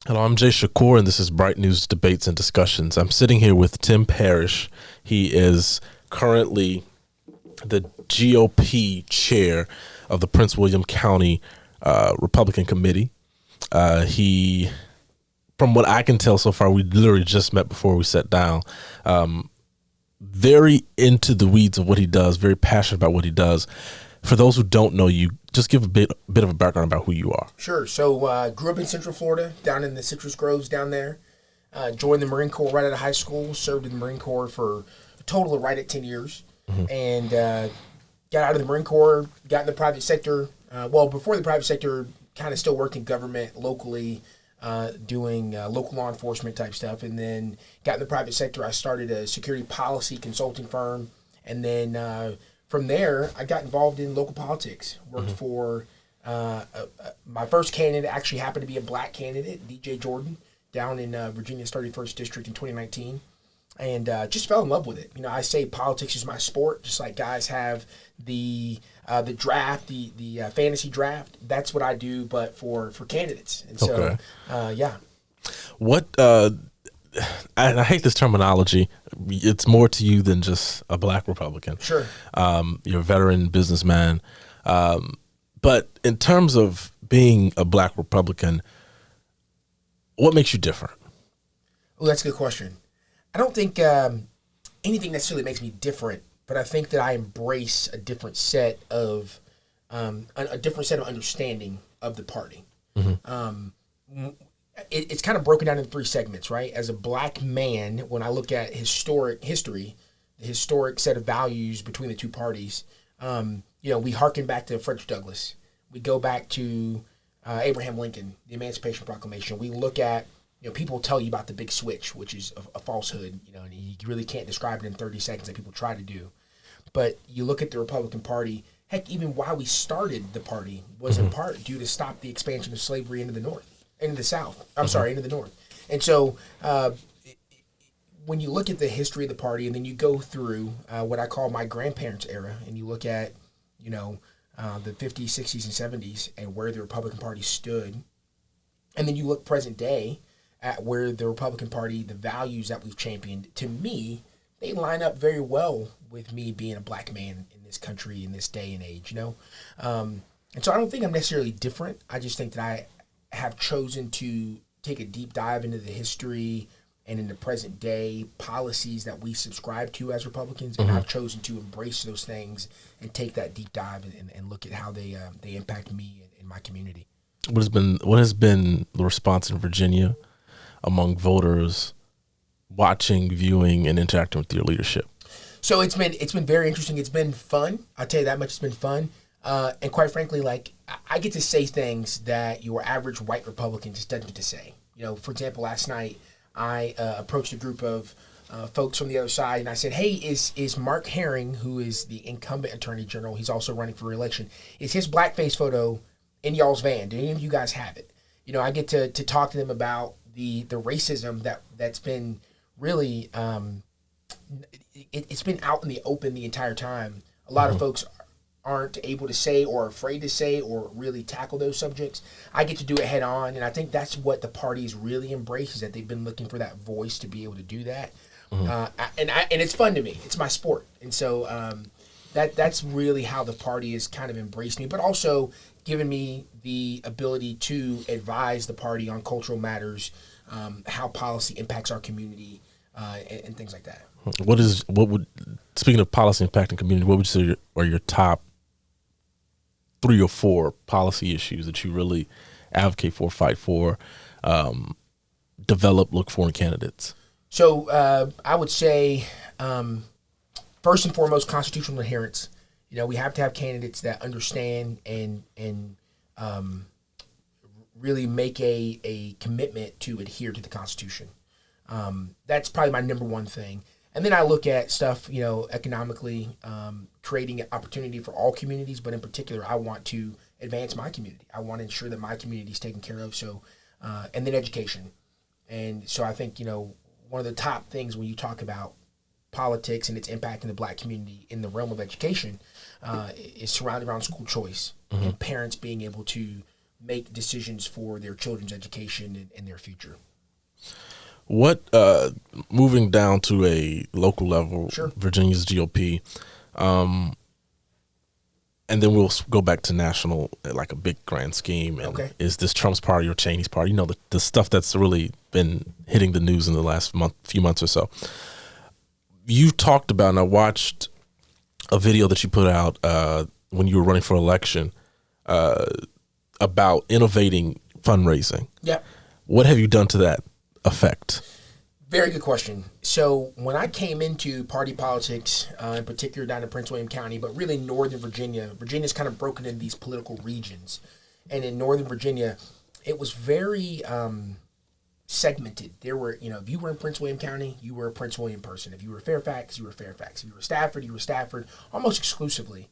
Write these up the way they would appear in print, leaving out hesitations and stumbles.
Hello, I'm Jay Shakur, and this is Bright News Debates and Discussions. I'm sitting here with Tim Parrish. He is currently the GOP chair of the Prince William County Republican Committee. He, from what I can tell so far, we literally just met before we sat down. Very into the weeds of what he does, very passionate about what he does. For those who don't know you, just give a bit of a background about who you are. Sure. So grew up in Central Florida, down in the Citrus Groves down there. Joined the Marine Corps right out of high school, served in the Marine Corps for a total of right at 10 years. And got out of the Marine Corps, got in the private sector. Before the private sector, kind of still worked in government locally, doing local law enforcement type stuff. And then got in the private sector. I started a security policy consulting firm. And then from there, I got involved in local politics. Worked for my first candidate actually happened to be a black candidate, DJ Jordan, down in Virginia's 31st District in 2019. And just fell in love with it. You know, I say politics is my sport, just like guys have the draft, the fantasy draft. That's what I do, but for candidates. And so, yeah. What I hate this terminology. It's more to you than just a black Republican. Sure. You're a veteran businessman. But in terms of being a black Republican, what makes you different? Oh, that's a good question. I don't think anything necessarily makes me different, but I think that I embrace a different set of understanding of the party. It's kind of broken down into three segments, right? As a black man, when I look at history, the historic set of values between the two parties, we harken back to Frederick Douglass. We go back to Abraham Lincoln, the Emancipation Proclamation. We look at, people tell you about the big switch, which is a falsehood, and you really can't describe it in 30 seconds that people try to do. But you look at the Republican Party, heck, even why we started the party was in part due to stop the expansion of slavery into the North. Into the South. Into the North. And so when you look at the history of the party and then you go through what I call my grandparents' era and you look at, the 50s, 60s, and 70s and where the Republican Party stood, and then you look present day at where the Republican Party, the values that we've championed, to me, they line up very well with me being a black man in this country in this day and age, And so I don't think I'm necessarily different. I just think that I have chosen to take a deep dive into the history and in the present day policies that we subscribe to as Republicans, and I've chosen to embrace those things and take that deep dive and look at how they impact me and my community. What has been the response in Virginia among voters watching, viewing, and interacting with your leadership? So it's been very interesting. It's been fun. I'll tell you that much. It's been fun. And quite frankly, I get to say things that your average white Republican just doesn't get to say. For example, last night I approached a group of folks from the other side, and I said, "Hey, is Mark Herring, who is the incumbent Attorney General, he's also running for re-election, is his blackface photo in y'all's van? Do any of you guys have it?" I get to talk to them about the racism that's been really it's been out in the open the entire time. A lot of folks aren't able to say or afraid to say or really tackle those subjects. I get to do it head on, and I think that's what the party's really embraced, is that they've been looking for that voice to be able to do that. And it's fun to me. It's my sport. And so that's really how the party has kind of embraced me, but also given me the ability to advise the party on cultural matters, how policy impacts our community, and things like that. Speaking of policy impacting community, what would you say are your top 3 or 4 policy issues that you really advocate for, fight for, look for in candidates? So I would say, first and foremost, constitutional adherence. We have to have candidates that understand and really make a commitment to adhere to the Constitution. That's probably my number one thing. And then I look at stuff, economically, creating an opportunity for all communities, but in particular, I want to advance my community. I want to ensure that my community is taken care of. So, and then education. And so I think, one of the top things when you talk about politics and its impact in the black community in the realm of education is surrounded around school choice and parents being able to make decisions for their children's education and their future. What, moving down to a local level, Sure. Virginia's GOP, and then we'll go back to national, like a big grand scheme. And Okay. is this Trump's party or Cheney's party? You know, the stuff that's really been hitting the news in the last few months or so. You talked about, and I watched a video that you put out when you were running for election about innovating fundraising. Yep. What have you done to that effect? Very good question. So when I came into party politics, in particular down in Prince William County, but really Northern Virginia, Virginia's kind of broken into these political regions. And in Northern Virginia, it was very segmented. There were, if you were in Prince William County, you were a Prince William person. If you were Fairfax, you were Fairfax. If you were Stafford, you were Stafford, almost exclusively.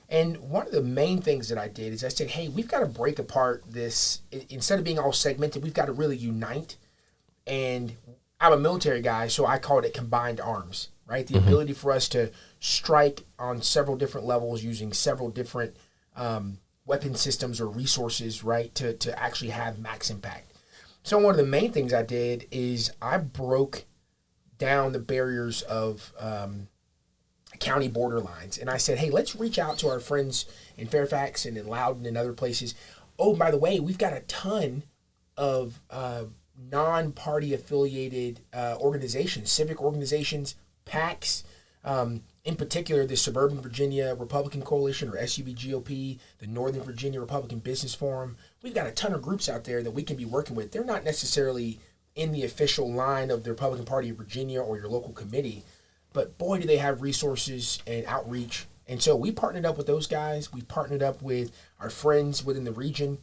And one of the main things that I did is I said, hey, we've got to break apart this. Instead of being all segmented, we've got to really unite. And I'm a military guy, so I called it combined arms, right? The ability for us to strike on several different levels using several different weapon systems or resources, right, to actually have max impact. So one of the main things I did is I broke down the barriers of county border lines. And I said, hey, let's reach out to our friends in Fairfax and in Loudoun and other places. Oh, by the way, we've got a ton of non-party affiliated organizations, civic organizations, PACs, in particular the Suburban Virginia Republican Coalition, or SUVGOP, the Northern Virginia Republican Business Forum. We've got a ton of groups out there that we can be working with. They're not necessarily in the official line of the Republican Party of Virginia or your local committee, but boy, do they have resources and outreach. And so we partnered up with those guys. We partnered up with our friends within the region.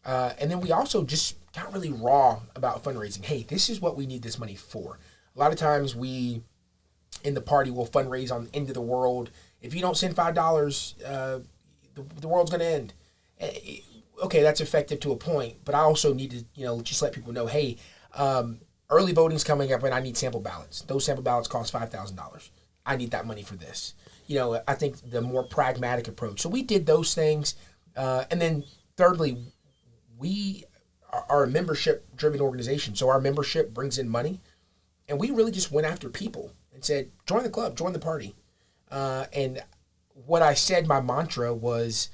And then we also just got really raw about fundraising. Hey, this is what we need this money for. A lot of times we, in the party, will fundraise on the end of the world. If you don't send $5, the world's going to end. Okay, that's effective to a point, but I also need to, just let people know, hey, early voting's coming up and I need sample ballots. Those sample ballots cost $5,000. I need that money for this. I think the more pragmatic approach. So we did those things. And then thirdly, we are a membership-driven organization, so our membership brings in money, and we really just went after people and said, join the club, join the party. And what I said, my mantra was,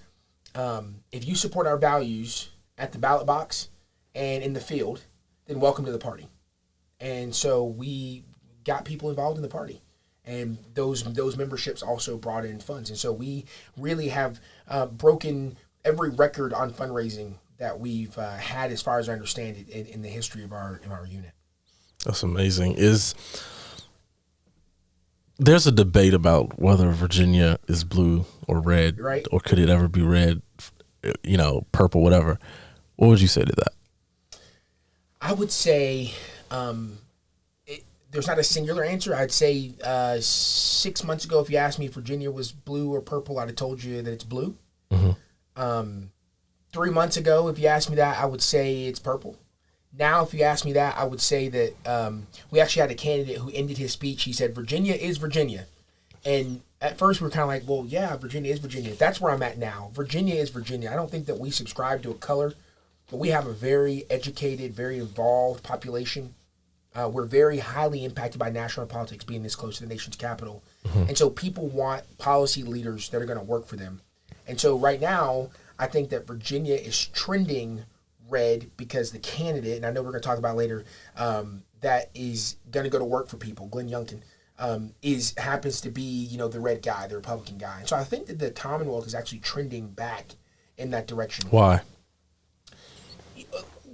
if you support our values at the ballot box and in the field, then welcome to the party. And so we got people involved in the party, and those memberships also brought in funds. And so we really have broken every record on fundraising that we've had, as far as I understand it, in the history of our unit. That's amazing. There's a debate about whether Virginia is blue or red, right, or could it ever be red, purple, whatever. What would you say to that? I would say there's not a singular answer. I'd say 6 months ago, if you asked me if Virginia was blue or purple, I'd have told you that it's blue. Mm-hmm. 3 months ago, if you asked me that, I would say it's purple. Now, if you ask me that, I would say that we actually had a candidate who ended his speech. He said, Virginia is Virginia. And at first, we were kind of like, well, yeah, Virginia is Virginia. That's where I'm at now. Virginia is Virginia. I don't think that we subscribe to a color, but we have a very educated, very involved population. We're very highly impacted by national politics, being this close to the nation's capital. Mm-hmm. And so people want policy leaders that are going to work for them. And so right now, I think that Virginia is trending red because the candidate, and I know we're going to talk about later, that is going to go to work for people, Glenn Youngkin, happens to be, the red guy, the Republican guy. And so I think that the Commonwealth is actually trending back in that direction. Why?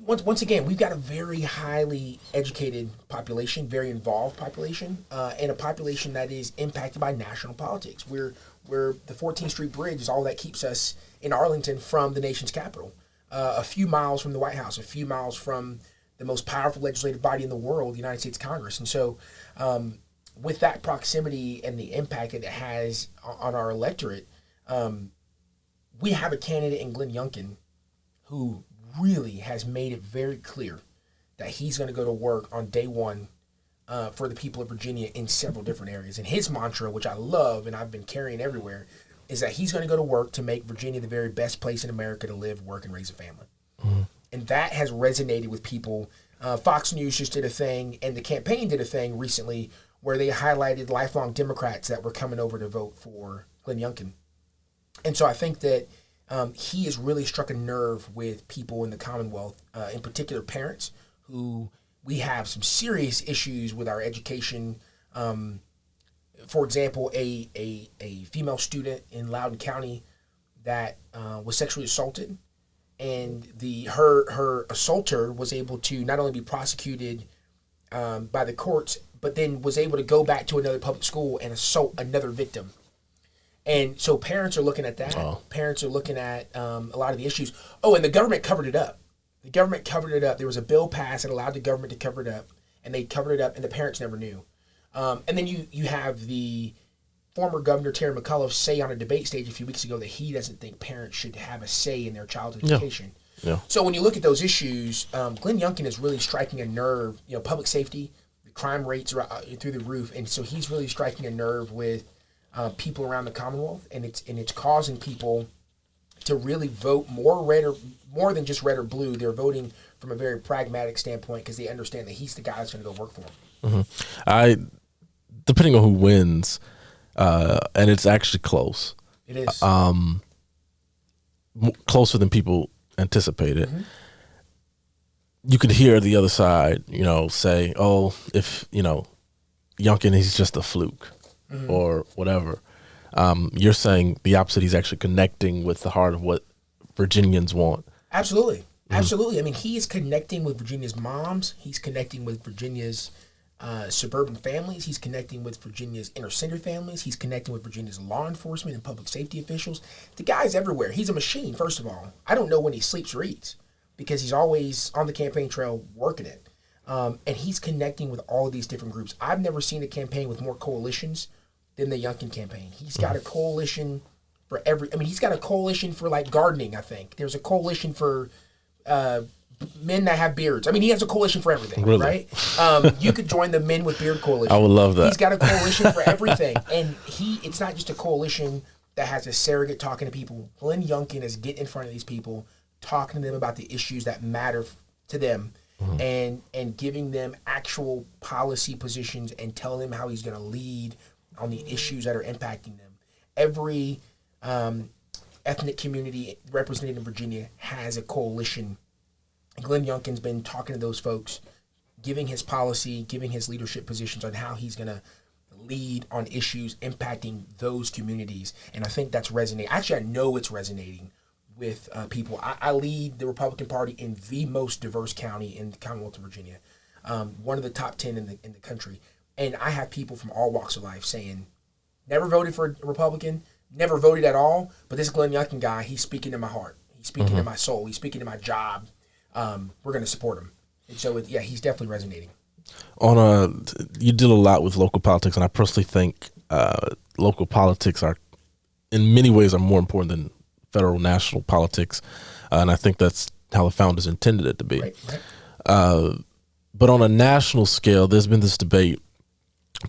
Once again, we've got a very highly educated population, very involved population, and a population that is impacted by national politics. Where the 14th Street Bridge is all that keeps us in Arlington from the nation's capital, a few miles from the White House, a few miles from the most powerful legislative body in the world, the United States Congress. And so with that proximity and the impact that it has on our electorate, we have a candidate in Glenn Youngkin who really has made it very clear that he's going to go to work on day one for the people of Virginia in several different areas. And his mantra, which I love and I've been carrying everywhere, is that he's going to go to work to make Virginia the very best place in America to live, work, and raise a family. And that has resonated with people. Fox News just did a thing, and the campaign did a thing recently where they highlighted lifelong Democrats that were coming over to vote for Glenn Youngkin. And so I think that he has really struck a nerve with people in the Commonwealth, in particular parents, who we have some serious issues with our education. For example, a female student in Loudoun County that was sexually assaulted, and her assaulter was able to not only be prosecuted by the courts, but then was able to go back to another public school and assault another victim. And so parents are looking at that. Oh. Parents are looking at a lot of the issues. Oh, and the government covered it up. The government covered it up. There was a bill passed that allowed the government to cover it up, and they covered it up, and the parents never knew. And then you have the former Governor Terry McAuliffe say on a debate stage a few weeks ago that he doesn't think parents should have a say in their child's education. Yeah. So when you look at those issues, Glenn Youngkin is really striking a nerve. Public safety, the crime rates are through the roof, and so he's really striking a nerve with people around the Commonwealth, and it's causing people to really vote more than just red or blue. They're voting from a very pragmatic standpoint because they understand that he's the guy that's going to go work for them. Depending on who wins, and it's actually close. It is closer than people anticipated. You could hear the other side, say, "Oh, if Youngkin, he's just a fluke." Or whatever. You're saying the opposite. He's actually connecting with the heart of what Virginians want. Absolutely. Absolutely. I mean, he is connecting with Virginia's moms. He's connecting with Virginia's suburban families. He's connecting with Virginia's inner city families. He's connecting with Virginia's law enforcement and public safety officials. The guy's everywhere. He's a machine, first of all. I don't know when he sleeps or eats because he's always on the campaign trail working it. And he's connecting with all of these different groups. I've never seen a campaign with more coalitions than the Youngkin campaign. He's got a coalition for he's got a coalition for like gardening, I think. There's a coalition for men that have beards. He has a coalition for everything, really? Right? You could join the Men with Beard Coalition. I would love that. He's got a coalition for everything. And it's not just a coalition that has a surrogate talking to people. Glenn Youngkin is getting in front of these people, talking to them about the issues that matter to them, and giving them actual policy positions and telling them how he's going to lead on the issues that are impacting them. Every ethnic community represented in Virginia has a coalition. Glenn Youngkin's been talking to those folks, giving his policy, giving his leadership positions on how he's going to lead on issues impacting those communities. And I think that's resonating. Actually, I know it's resonating with people. I lead the Republican Party in the most diverse county in the Commonwealth of Virginia, one of the top 10 in the country. And I have people from all walks of life saying, never voted for a Republican, never voted at all, but this Glenn Youngkin guy, he's speaking to my heart. He's speaking to my soul. He's speaking to my job. We're going to support him. And so, he's definitely resonating. You deal a lot with local politics, and I personally think local politics are, in many ways, are more important than federal national politics, and I think that's how the founders intended it to be. Right. But on a national scale, there's been this debate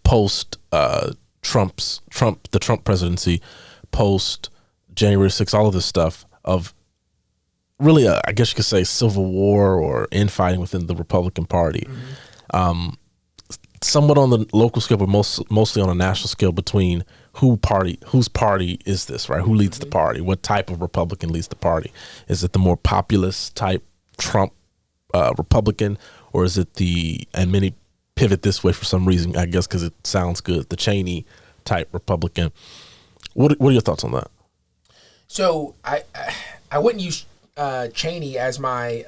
post the Trump presidency, post January 6th, all of this stuff of really, I guess you could say, civil war or infighting within the Republican Party. Somewhat on the local scale, but mostly on a national scale between whose party is this, right? Who leads the party? What type of Republican leads the party? Is it the more populist type Trump Republican, or is it and many pivot this way for some reason, I guess because it sounds good, the Cheney type Republican. What are your thoughts on that? So I wouldn't use Cheney as my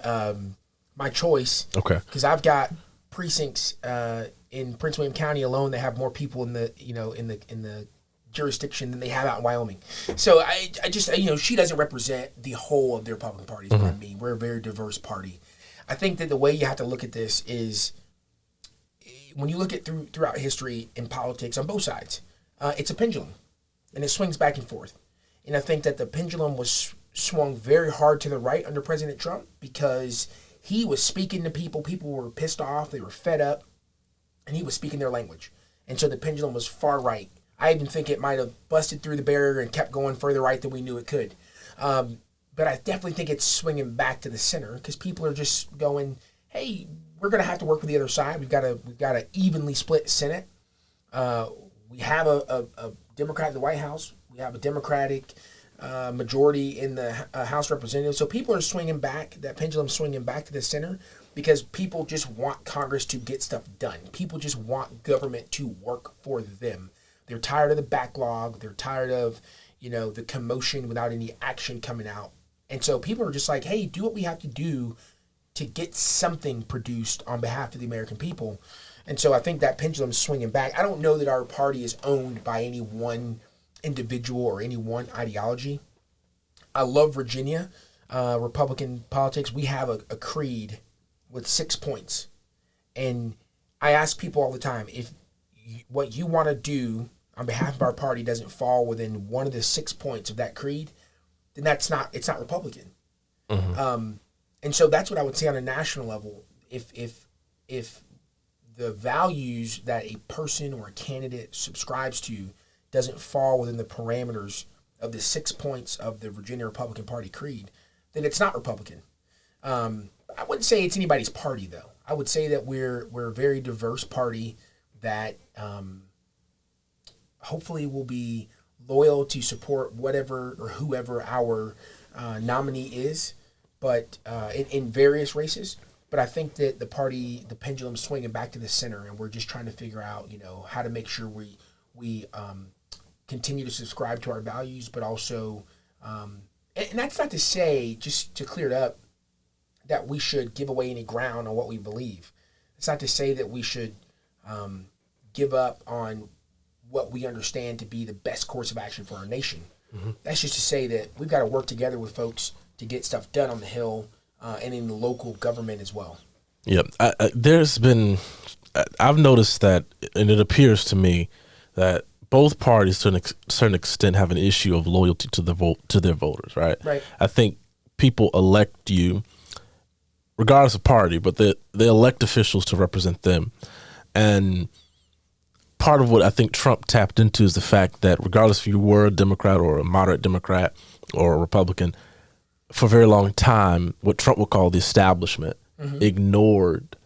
my choice. Okay. Because I've got precincts in Prince William County alone that have more people in the jurisdiction than they have out in Wyoming. So I just she doesn't represent the whole of the Republican Party. Is what I mean. We're a very diverse party. I think that the way you have to look at this is when you look at throughout history in politics on both sides, it's a pendulum, and it swings back and forth. And I think that the pendulum was swung very hard to the right under President Trump because he was speaking to people. People were pissed off. They were fed up, and he was speaking their language. And so the pendulum was far right. I even think it might have busted through the barrier and kept going further right than we knew it could. but I definitely think it's swinging back to the center because people are just going, hey, we're going to have to work with the other side. We've got to evenly split Senate. We have a Democrat in the White House. We have a Democratic majority in the House of Representatives. So people are swinging back, that pendulum swinging back to the center because people just want Congress to get stuff done. People just want government to work for them. They're tired of the backlog. They're tired of, the commotion without any action coming out. And so people are just like, hey, do what we have to do to get something produced on behalf of the American people. And so I think that pendulum is swinging back. I don't know that our party is owned by any one individual or any one ideology. I love Virginia, Republican politics. We have a creed with 6 points. And I ask people all the time, if what you want to do on behalf of our party doesn't fall within one of the 6 points of that creed, then it's not Republican. Mm-hmm. And so that's what I would say on a national level. If the values that a person or a candidate subscribes to doesn't fall within the parameters of the 6 points of the Virginia Republican Party creed, then it's not Republican. I wouldn't say it's anybody's party, though. I would say that we're a very diverse party that hopefully will be loyal to support whatever or whoever our nominee is, but in various races. But I think that the pendulum's swinging back to the center, and we're just trying to figure out, how to make sure we continue to subscribe to our values, but also, and that's not to say, just to clear it up, that we should give away any ground on what we believe. It's not to say that we should give up on what we understand to be the best course of action for our nation. Mm-hmm. That's just to say that we've got to work together with folks to get stuff done on the Hill and in the local government as well. Yep. I've noticed that, and it appears to me that both parties to a certain extent have an issue of loyalty to their voters, right? Right. I think people elect you regardless of party, but they elect officials to represent them. And part of what I think Trump tapped into is the fact that regardless if you were a Democrat or a moderate Democrat or a Republican, for a very long time, what Trump would call the establishment mm-hmm. ignored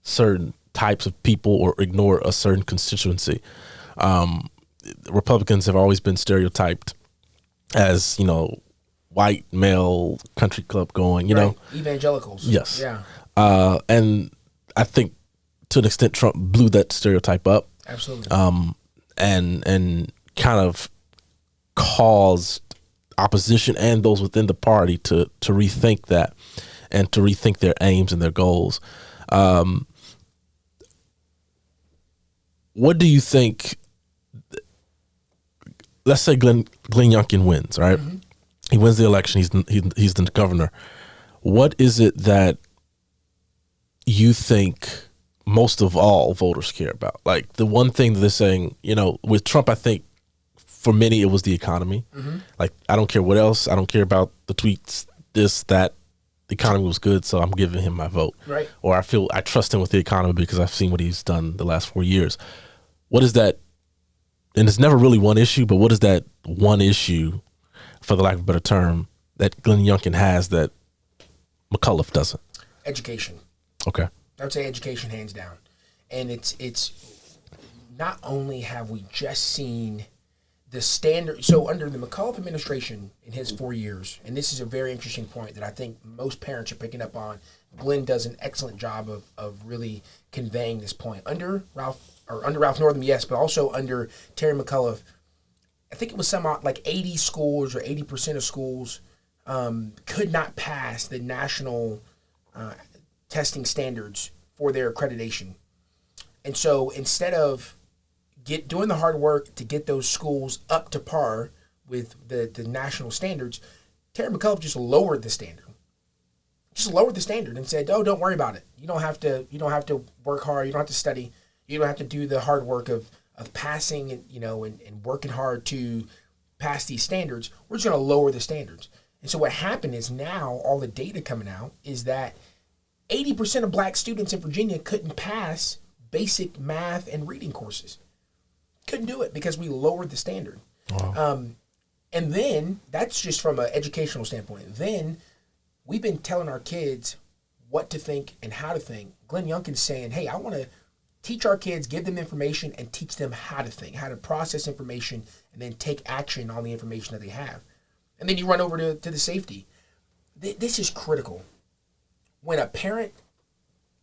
certain types of people or ignored a certain constituency. Republicans have always been stereotyped as, white male country club going, you know, evangelicals. Yes. Yeah. And I think to an extent Trump blew that stereotype up. Absolutely. And kind of caused opposition and those within the party to rethink that and to rethink their aims and their goals. What do you think? Let's say Glenn Youngkin wins, right? Mm-hmm. He wins the election. He's the governor. What is it that you think most of all voters care about? Like the one thing that they're saying, with Trump, I think for many it was the economy. Mm-hmm. Like I don't care what else. I don't care about the tweets, this, that. The economy was good, so I'm giving him my vote. Right. Or I trust him with the economy because I've seen what he's done the last 4 years. What is that? And it's never really one issue, but what is that one issue, for the lack of a better term, that Glenn Youngkin has that McAuliffe doesn't? Education. Okay. I would say education, hands down. And it's not only have we just seen the standard. So under the McAuliffe administration in his 4 years, and this is a very interesting point that I think most parents are picking up on, Glenn does an excellent job of really conveying this point. Under Ralph Northam, yes, but also under Terry McAuliffe, I think it was like 80 schools or 80% of schools could not pass the national testing standards for their accreditation. And so instead of doing the hard work to get those schools up to par with the national standards, Terry McAuliffe just lowered the standard. Just lowered the standard and said, "Oh, don't worry about it. You don't have to work hard. You don't have to study. You don't have to do the hard work of passing and working hard to pass these standards. We're just going to lower the standards." And so what happened is now all the data coming out is that 80% of black students in Virginia couldn't pass basic math and reading courses. Couldn't do it because we lowered the standard. Wow. And then, that's just from an educational standpoint. Then, we've been telling our kids what to think and how to think. Glenn Youngkin's saying, hey, I want to teach our kids, give them information, and teach them how to think, how to process information, and then take action on the information that they have. And then you run over to the safety. This is critical. When a parent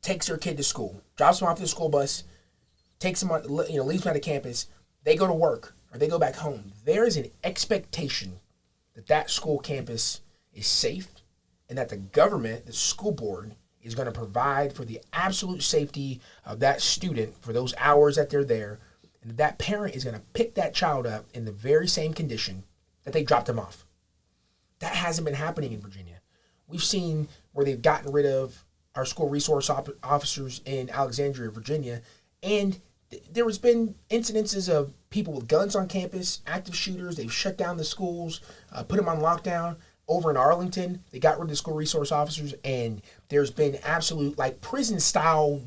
takes their kid to school, drops them off to the school bus, takes them on, leaves them out of campus, they go to work or they go back home, there is an expectation that that school campus is safe and that the government, the school board, is going to provide for the absolute safety of that student for those hours that they're there, and that parent is going to pick that child up in the very same condition that they dropped them off. That hasn't been happening in Virginia. We've seen where they've gotten rid of our school resource officers in Alexandria, Virginia, and there has been incidences of people with guns on campus, active shooters. They've shut down the schools, put them on lockdown. Over in Arlington, they got rid of the school resource officers, and there's been absolute prison-style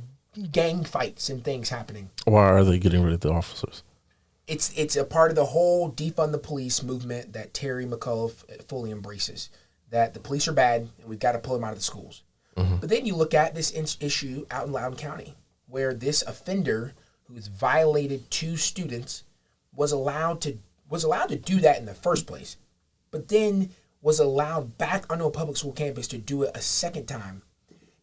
gang fights and things happening. Why are they getting rid of the officers? It's a part of the whole defund the police movement that Terry McAuliffe fully embraces. That the police are bad, and we've got to pull them out of the schools. Mm-hmm. But then you look at this issue out in Loudoun County, where this offender who's violated 2 students was allowed to do that in the first place, but then was allowed back onto a public school campus to do it a second time.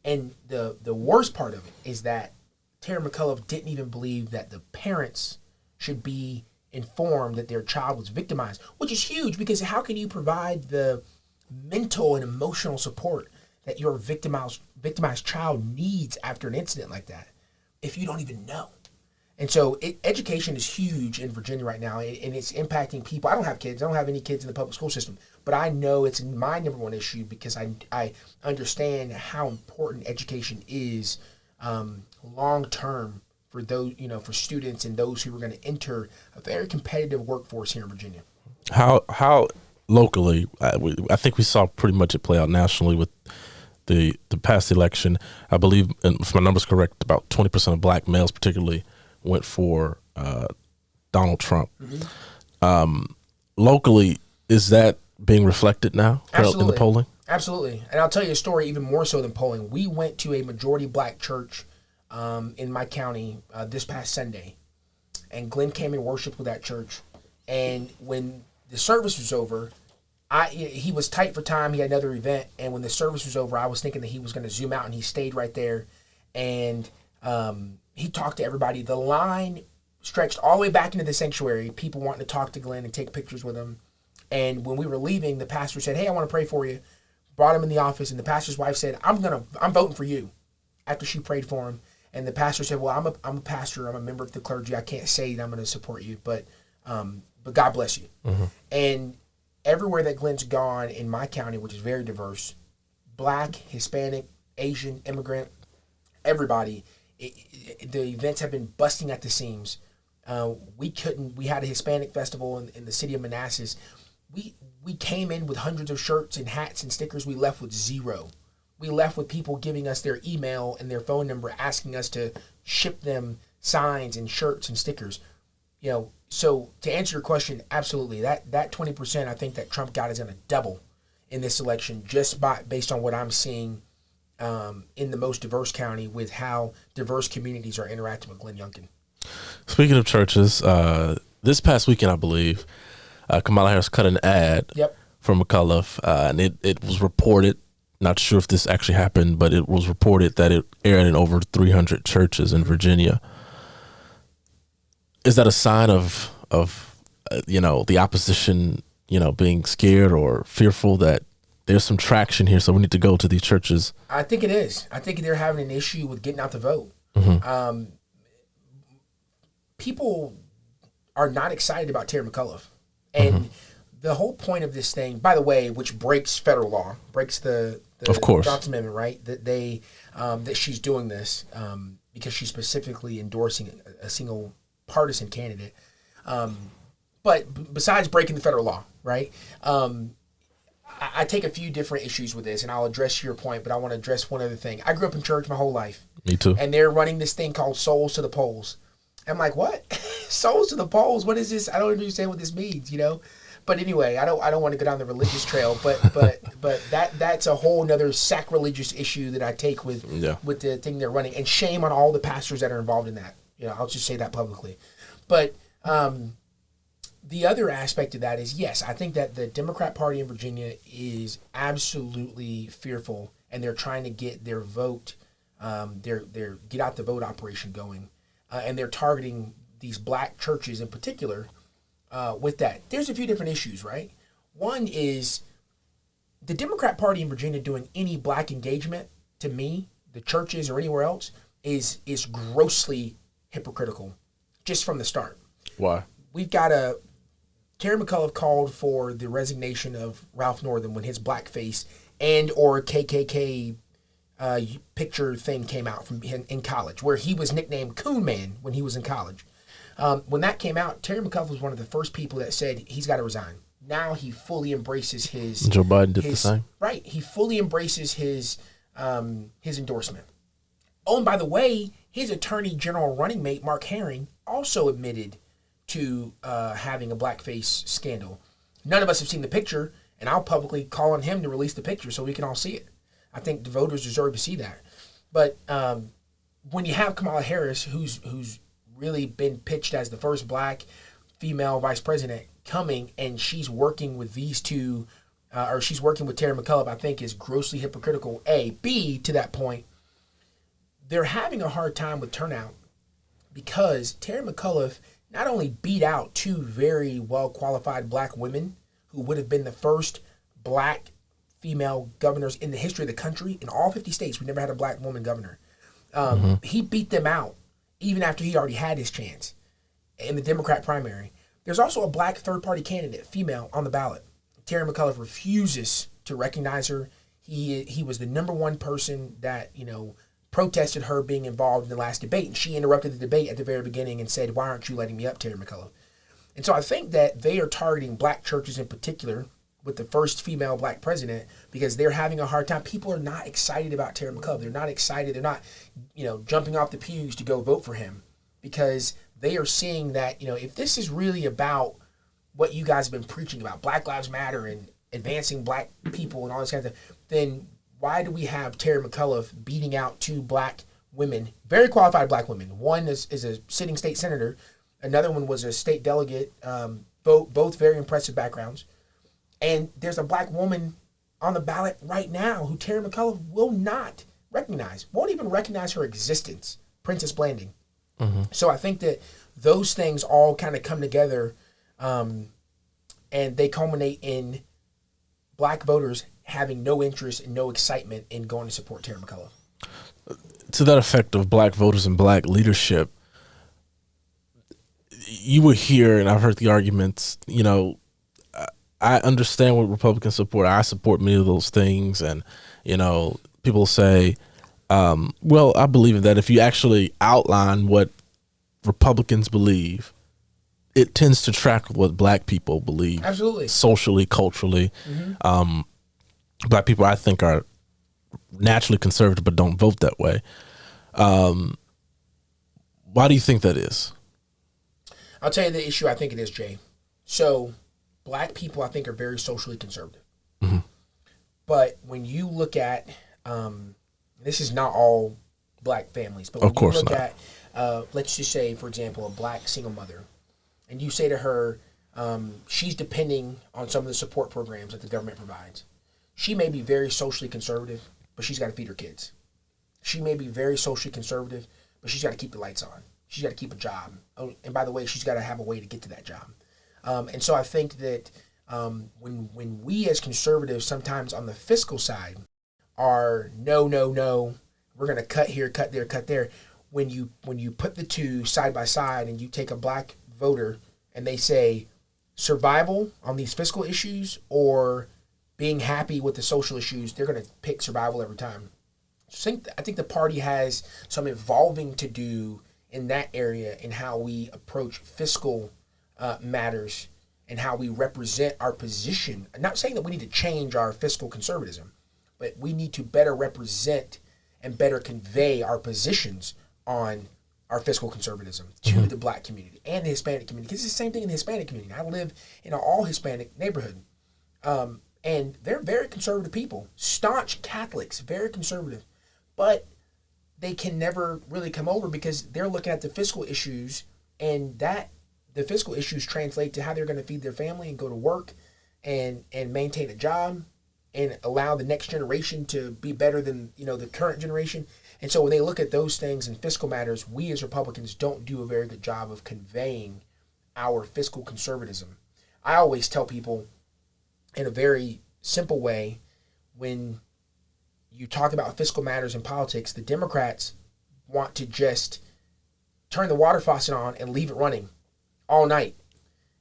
And the worst part of it is that Terry McAuliffe didn't even believe that the parents should be informed that their child was victimized, which is huge, because how can you provide the mental and emotional support that your victimized child needs after an incident like that if you don't even know? And so education is huge in Virginia right now, and it's impacting people. I don't have kids. I don't have any kids in the public school system, but I know it's my number one issue because I understand how important education is long term for those, for students and those who are going to enter a very competitive workforce here in Virginia. How locally, I think we saw pretty much it play out nationally with the past election. I believe, and if my number's correct, about 20% of black males particularly went for Donald Trump. Mm-hmm. Locally, is that being reflected now in the polling? Absolutely. And I'll tell you a story even more so than polling. We went to a majority black church in my county this past Sunday, and Glenn came and worshiped with that church. And when the service was over, he was tight for time. He had another event, and when the service was over, I was thinking that he was going to zoom out, and he stayed right there. And he talked to everybody. The line stretched all the way back into the sanctuary, people wanting to talk to Glenn and take pictures with him. And when we were leaving, the pastor said, "Hey, I want to pray for you." Brought him in the office, and the pastor's wife said, I'm voting for you," after she prayed for him. And the pastor said, "Well, I'm a pastor. I'm a member of the clergy. I can't say that I'm going to support you, but God bless you." Mm-hmm. And everywhere that Glenn's gone in my county, which is very diverse, black, Hispanic, Asian, immigrant, everybody, the events have been busting at the seams. We had a Hispanic festival in the city of Manassas. We came in with hundreds of shirts and hats and stickers. We left with 0. We left with people giving us their email and their phone number, asking us to ship them signs and shirts and stickers. So to answer your question, absolutely, that 20% I think that Trump got is going to double in this election just based on what I'm seeing in the most diverse county with how diverse communities are interacting with Glenn Youngkin. Speaking of churches, this past weekend, I believe, Kamala Harris cut an ad for McAuliffe, and it was reported, not sure if this actually happened, but it was reported that it aired in over 300 churches in Virginia. Is that a sign of the opposition, being scared or fearful that there's some traction here, so we need to go to these churches? I think it is. I think they're having an issue with getting out the vote. Mm-hmm. People are not excited about Terry McAuliffe. And the whole point of this thing, by the way, which breaks federal law, breaks the Johnson Amendment, right? That that she's doing this because she's specifically endorsing a single partisan candidate. But besides breaking the federal law, right? I take a few different issues with this, and I'll address your point, but I want to address one other thing. I grew up in church my whole life. Me too. And they're running this thing called Souls to the Polls. I'm like, what? Souls to the polls? What is this? I don't understand what this means, But anyway, I don't want to go down the religious trail, but that's a whole nother sacrilegious issue that I take with the thing they're running, and shame on all the pastors that are involved in that. I'll just say that publicly. But the other aspect of that is, yes, I think that the Democrat Party in Virginia is absolutely fearful, and they're trying to get their vote, their get out the vote operation going, and they're targeting these black churches in particular. With that, there's a few different issues, right? One is the Democrat Party in Virginia doing any black engagement, to me, the churches or anywhere else, is grossly hypocritical, just from the start. Why? We've got Terry McAuliffe called for the resignation of Ralph Northam when his blackface and or KKK picture thing came out from in college, where he was nicknamed Coon Man when he was in college. When that came out, Terry McAuliffe was one of the first people that said he's got to resign. Now he fully embraces his... Joe Biden did the same. Right. He fully embraces his endorsement. Oh, and by the way, his attorney general running mate, Mark Herring, also admitted to having a blackface scandal. None of us have seen the picture, and I'll publicly call on him to release the picture so we can all see it. I think the voters deserve to see that. But when you have Kamala Harris, who's really been pitched as the first black female vice president coming, and she's working with these two, or she's working with Terry McAuliffe, I think is grossly hypocritical, A. B, to that point, they're having a hard time with turnout because Terry McAuliffe not only beat out two very well-qualified black women who would have been the first black female governors in the history of the country. In all 50 states, we never had a black woman governor. He beat them out even after he already had his chance in the Democrat primary. There's also a black third-party candidate, female, on the ballot. Terry McAuliffe refuses to recognize her. He was the number one person that, protested her being involved in the last debate, and she interrupted the debate at the very beginning and said, "Why aren't you letting me up, Terry McAuliffe?" And so I think that they are targeting black churches in particular with the first female black president because they're having a hard time. People are not excited about Terry McAuliffe. They're not excited. They're not, jumping off the pews to go vote for him because they are seeing that, if this is really about what you guys have been preaching about, Black Lives Matter and advancing black people and all this kind of stuff, then why do we have Terry McAuliffe beating out two black women, very qualified black women? One is a sitting state senator. Another one was a state delegate, both very impressive backgrounds. And there's a black woman on the ballot right now who Terry McAuliffe will not recognize, won't even recognize her existence, Princess Blanding. Mm-hmm. So I think that those things all kind of come together and they culminate in black voters having no interest and no excitement in going to support Terry McAuliffe. To that effect of black voters and black leadership, you will hear, and I've heard the arguments, I understand what Republicans support. I support many of those things. And, people say, well, I believe that if you actually outline what Republicans believe, it tends to track with what black people believe. Absolutely. Socially, culturally. Mm-hmm. Black people, I think, are naturally conservative but don't vote that way. Why do you think that is? I'll tell you the issue I think it is, Jay. So black people, I think, are very socially conservative. Mm-hmm. But when you look at, this is not all black families, but when you look at, let's just say, for example, a black single mother, and you say to her, she's depending on some of the support programs that the government provides. She may be very socially conservative, but she's got to feed her kids. She may be very socially conservative, but she's got to keep the lights on. She's got to keep a job. Oh, and by the way, she's got to have a way to get to that job. And so I think that when we as conservatives sometimes on the fiscal side are no, we're going to cut here, cut there, cut there. When you put the two side by side and you take a black voter and they say survival on these fiscal issues or being happy with the social issues, they're going to pick survival every time. I think the party has some evolving to do in that area in how we approach fiscal matters and how we represent our position. I'm not saying that we need to change our fiscal conservatism, but we need to better represent and better convey our positions on our fiscal conservatism to the black community and the Hispanic community. Because it's the same thing in the Hispanic community. I live in an all Hispanic neighborhood. And they're very conservative people, staunch Catholics, very conservative. But they can never really come over because they're looking at the fiscal issues, and that the fiscal issues translate to how they're going to feed their family and go to work and maintain a job and allow the next generation to be better than, the current generation. And so when they look at those things in fiscal matters, we as Republicans don't do a very good job of conveying our fiscal conservatism. I always tell people in a very simple way, when you talk about fiscal matters in politics, the Democrats want to just turn the water faucet on and leave it running all night.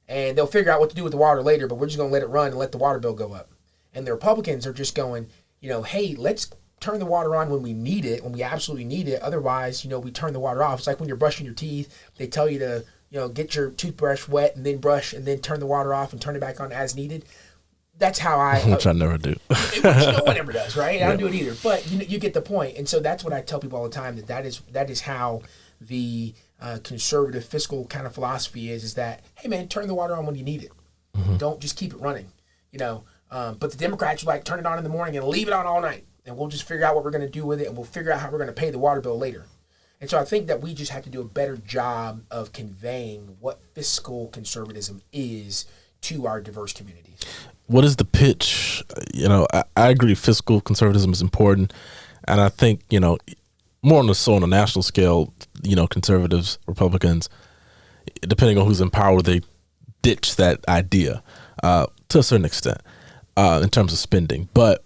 And they'll figure out what to do with the water later, but we're just going to let it run and let the water bill go up. And the Republicans are just going, hey, let's turn the water on when we need it, when we absolutely need it. Otherwise, we turn the water off. It's like when you're brushing your teeth, they tell you to, get your toothbrush wet and then brush and then turn the water off and turn it back on as needed. That's how which I never do. Which no one ever does, right? I don't do it either. But you get the point. And so that's what I tell people all the time, that is how the conservative fiscal kind of philosophy is that, hey, man, turn the water on when you need it. Don't just keep it running, But the Democrats like turn it on in the morning and leave it on all night. And we'll just figure out what we're going to do with it, and we'll figure out how we're going to pay the water bill later. And so I think that we just have to do a better job of conveying what fiscal conservatism is to our diverse communities. What is the pitch? I agree fiscal conservatism is important. And I think, more on a national scale, conservatives, Republicans, depending on who's in power, they ditch that idea to a certain extent in terms of spending. But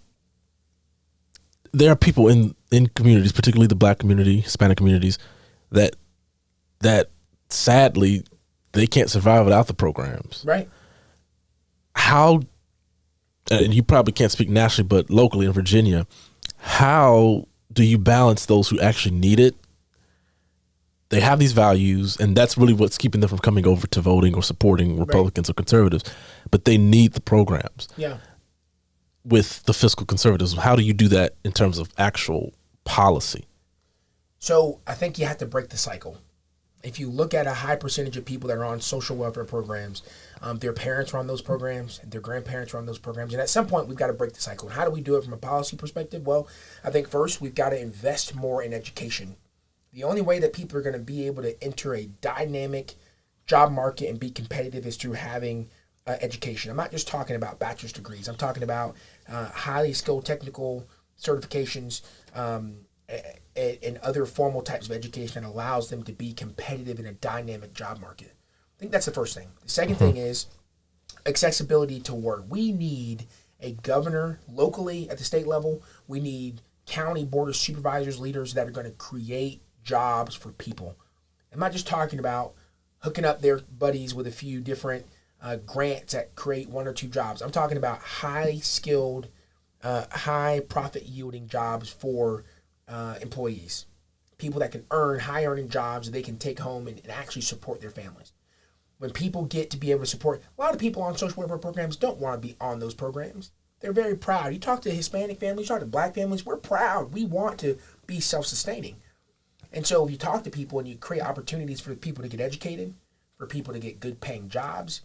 there are people in communities, particularly the black community, Hispanic communities, that sadly they can't survive without the programs. Right. How, and you probably can't speak nationally, but locally in Virginia, how do you balance those who actually need it? They have these values, and that's really what's keeping them from coming over to voting or supporting Republicans or conservatives, but they need the programs. Yeah. With the fiscal conservatism, how do you do that in terms of actual policy? So I think you have to break the cycle. If you look at a high percentage of people that are on social welfare programs, their parents are on those programs, and their grandparents are on those programs. And at some point, we've got to break the cycle. And how do we do it from a policy perspective? Well, I think first, we've got to invest more in education. The only way that people are going to be able to enter a dynamic job market and be competitive is through having education. I'm not just talking about bachelor's degrees. I'm talking about highly skilled technical certifications, and other formal types of education that allows them to be competitive in a dynamic job market. I think that's the first thing. The second thing is accessibility to work. We need a governor locally at the state level. We need county board of supervisors, leaders that are going to create jobs for people. I'm not just talking about hooking up their buddies with a few different grants that create one or two jobs. I'm talking about high skilled, high profit yielding jobs for employees, people that can earn high earning jobs that they can take home and actually support their families. When people get to be able to support, a lot of people on social welfare programs don't want to be on those programs. They're very proud. You talk to Hispanic families, you talk to black families, we're proud. We want to be self-sustaining. And so if you talk to people and you create opportunities for people to get educated, for people to get good paying jobs,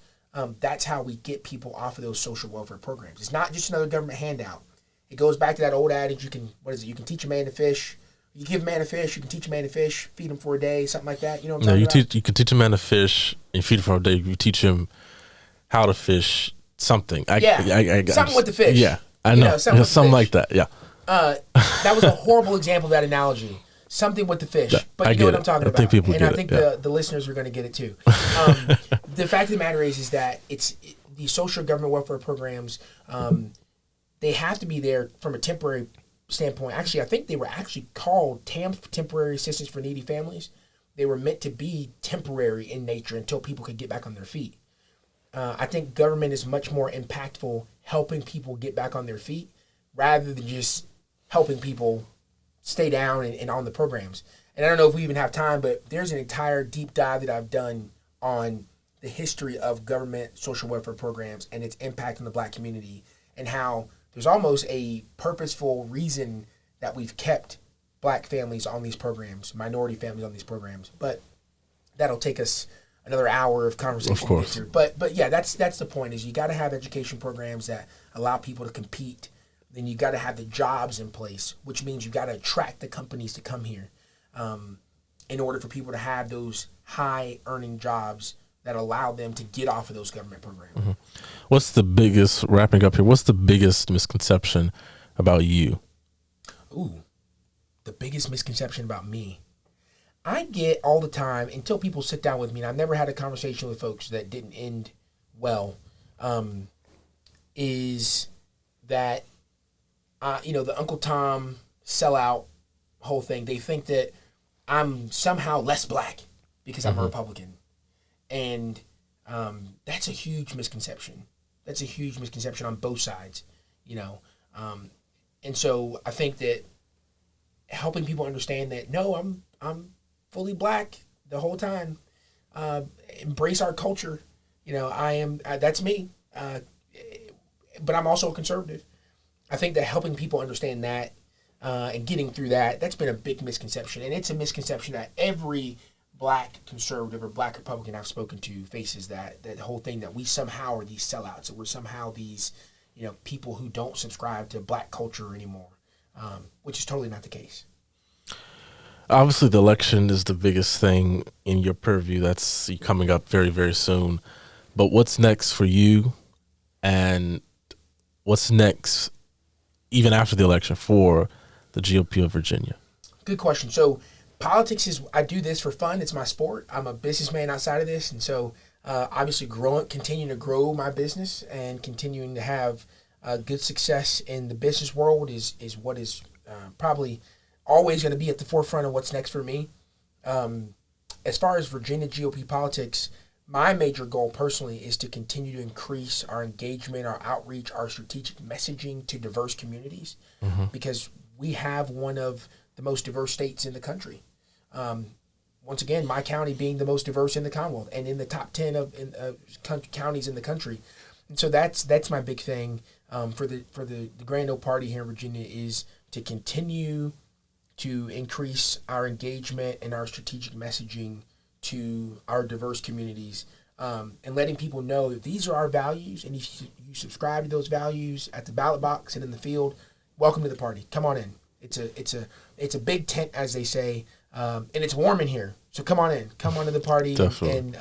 that's how we get people off of those social welfare programs. It's not just another government handout. It goes back to that old adage, you can teach a man to fish. You give a man a fish, you can teach a man to fish, feed him for a day, something like that. You know what I'm talking about? You can teach a man to fish and feed him for a day. You teach him how to fish something. Something with the fish. Yeah, I know. Something like that, yeah. That was a horrible example of that analogy. Something with the fish. But you know what I'm talking about. I think people and get I think it. the listeners are going to get it too. The fact of the matter is that the social government welfare programs, they have to be there from a temporary standpoint. Actually, I think they were actually called TAMF, Temporary Assistance for Needy Families. They were meant to be temporary in nature until people could get back on their feet. I think government is much more impactful helping people get back on their feet rather than just helping people stay down and on the programs. And I don't know if we even have time, but there's an entire deep dive that I've done on the history of government social welfare programs and its impact on the black community, and how there's almost a purposeful reason that we've kept black families on these programs, minority families on these programs. But that'll take us another hour of conversation. Of course. To get through. But yeah, that's the point. Is you got to have education programs that allow people to compete. Then you got to have the jobs in place, which means you got to attract the companies to come here, in order for people to have those high earning jobs that allow them to get off of those government programs. Mm-hmm. What's the biggest, wrapping up here, what's the biggest misconception about you? Ooh, the biggest misconception about me. I get all the time, until people sit down with me, and I've never had a conversation with folks that didn't end well, is that, the Uncle Tom sellout whole thing. They think that I'm somehow less black because I'm a Republican. And that's a huge misconception. That's a huge misconception on both sides, and so I think that helping people understand that, no, I'm fully black the whole time. Embrace our culture. I am. That's me. But I'm also a conservative. I think that helping people understand that and getting through that's been a big misconception, and it's a misconception that every black conservative or black Republican I've spoken to faces that whole thing, that we somehow are these sellouts, that we're somehow these, people who don't subscribe to black culture anymore, which is totally not the case. Obviously, the election is the biggest thing in your purview. That's coming up very, very soon. But what's next for you, and what's next even after the election for the GOP of Virginia? Good question. So politics I do this for fun. It's my sport. I'm a businessman outside of this. And so obviously continuing to grow my business and continuing to have good success in the business world is what is probably always going to be at the forefront of what's next for me. As far as Virginia GOP politics, my major goal personally is to continue to increase our engagement, our outreach, our strategic messaging to diverse communities, because we have one of the most diverse states in the country. Once again, my county being the most diverse in the Commonwealth and in the top 10 of counties in the country. And so that's my big thing for the Grand Old Party here in Virginia, is to continue to increase our engagement and our strategic messaging to our diverse communities, and letting people know that these are our values, and if you subscribe to those values at the ballot box and in the field, welcome to the party. Come on in. It's a big tent, as they say, and it's warm in here. So come on in. Come on to the party. Definitely.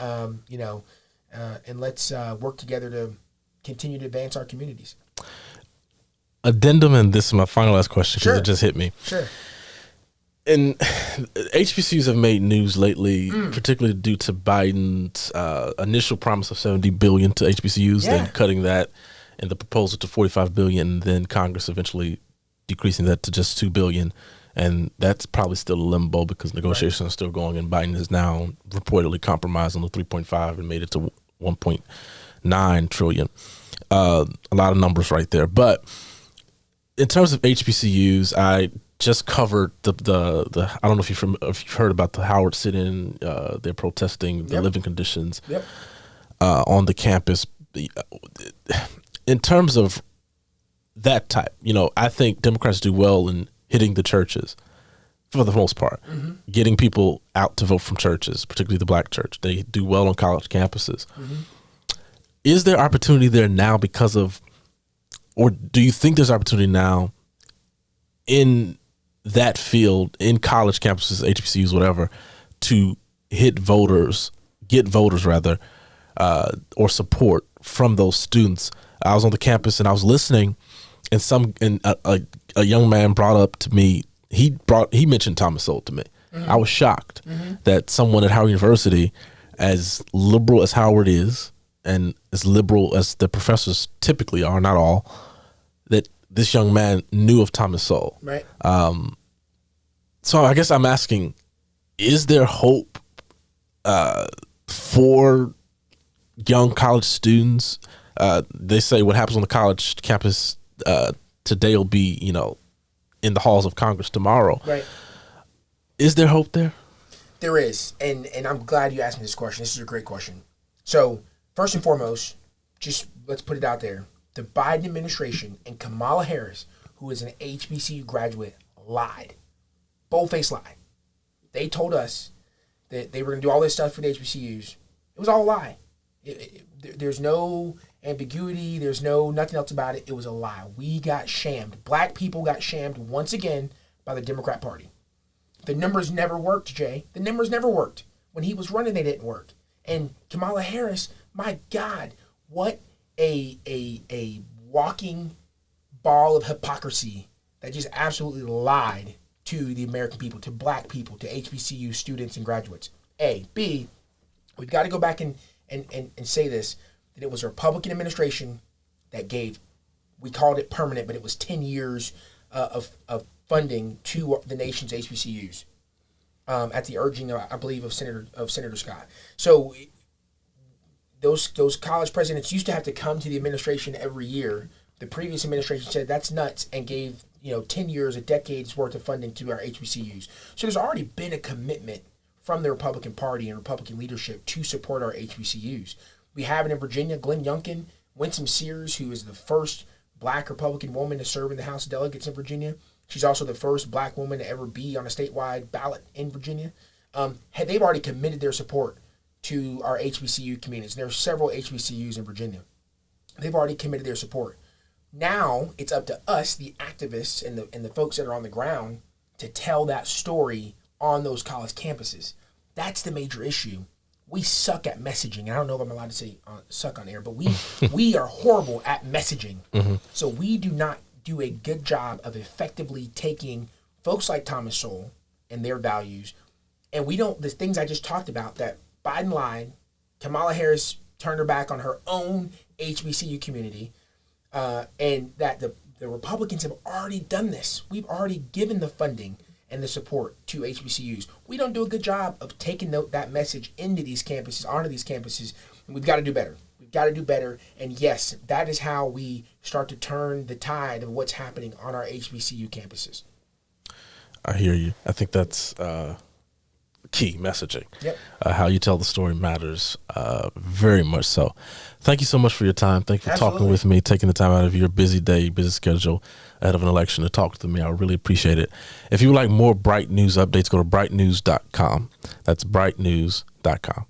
And let's work together to continue to advance our communities. Addendum, and this is my final last question because it just hit me. Sure. And HBCUs have made news lately, particularly due to Biden's initial promise of $70 billion to HBCUs, then cutting that, and the proposal to $45 billion, and then Congress eventually decreasing that to just $2 billion. And that's probably still a limbo because negotiations are still going, and Biden has now reportedly compromised on the 3.5 and made it to 1.9 trillion. A lot of numbers right there. But in terms of HBCUs, I just covered the I don't know if you've heard about the Howard sit-in. They're protesting the living conditions on the campus. In terms of that type, I think Democrats do well in hitting the churches for the most part, getting people out to vote from churches, particularly the black church. They do well on college campuses. Is there opportunity there now because of, or do you think there's opportunity now in that field, in college campuses, HBCUs, whatever, to get voters or support from those students? I was on the campus and I was listening, and a young man brought up to me. He mentioned Thomas Sowell to me. I was shocked that someone at Howard University, as liberal as Howard is, and as liberal as the professors typically are, not all, that this young man knew of Thomas Sowell. Right. So I guess I'm asking, is there hope for young college students? They say what happens on the college campus today will be, in the halls of Congress tomorrow. Right. Is there hope there? There is, and I'm glad you asked me this question. This is a great question. So first and foremost, just let's put it out there. The Biden administration and Kamala Harris, who is an HBCU graduate, lied. Bold-faced lie. They told us that they were going to do all this stuff for the HBCUs. It was all a lie. There's no ambiguity. There's nothing else about it. It was a lie. We got shammed. Black people got shammed once again by the Democrat Party. The numbers never worked, Jay. The numbers never worked. When he was running, they didn't work. And Kamala Harris, my God, what a walking ball of hypocrisy that just absolutely lied to the American people, to black people, to HBCU students and graduates. A. B, we've got to go back and say this, that it was a Republican administration that gave, we called it permanent, but it was 10 years of funding to the nation's HBCUs at the urging, I believe, of Senator Scott. So those college presidents used to have to come to the administration every year. The previous administration said that's nuts and gave 10 years, a decade's worth of funding to our HBCUs. So there's already been a commitment from the Republican Party and Republican leadership to support our HBCUs. We have it in Virginia, Glenn Youngkin, Winsome Sears, who is the first black Republican woman to serve in the House of Delegates in Virginia. She's also the first black woman to ever be on a statewide ballot in Virginia. They've already committed their support to our HBCU communities. There are several HBCUs in Virginia. They've already committed their support. Now it's up to us, the activists and the folks that are on the ground, to tell that story on those college campuses. That's the major issue. We suck at messaging. And I don't know if I'm allowed to say suck on air, but we are horrible at messaging. Mm-hmm. So we do not do a good job of effectively taking folks like Thomas Sowell and their values. And the things I just talked about, that Biden lied, Kamala Harris turned her back on her own HBCU community, and that the Republicans have already done this. We've already given the funding and the support to HBCUs. We don't do a good job of taking that message into these campuses, onto these campuses, and we've got to do better. We've got to do better, and yes, that is how we start to turn the tide of what's happening on our HBCU campuses. I hear you. I think that's key messaging. Yep. How you tell the story matters very much so. Thank you so much for your time. Thank you for talking with me, taking the time out of your busy day, busy schedule ahead of an election to talk to me. I really appreciate it. If you would like more Bright News updates, go to brightnews.com. That's brightnews.com.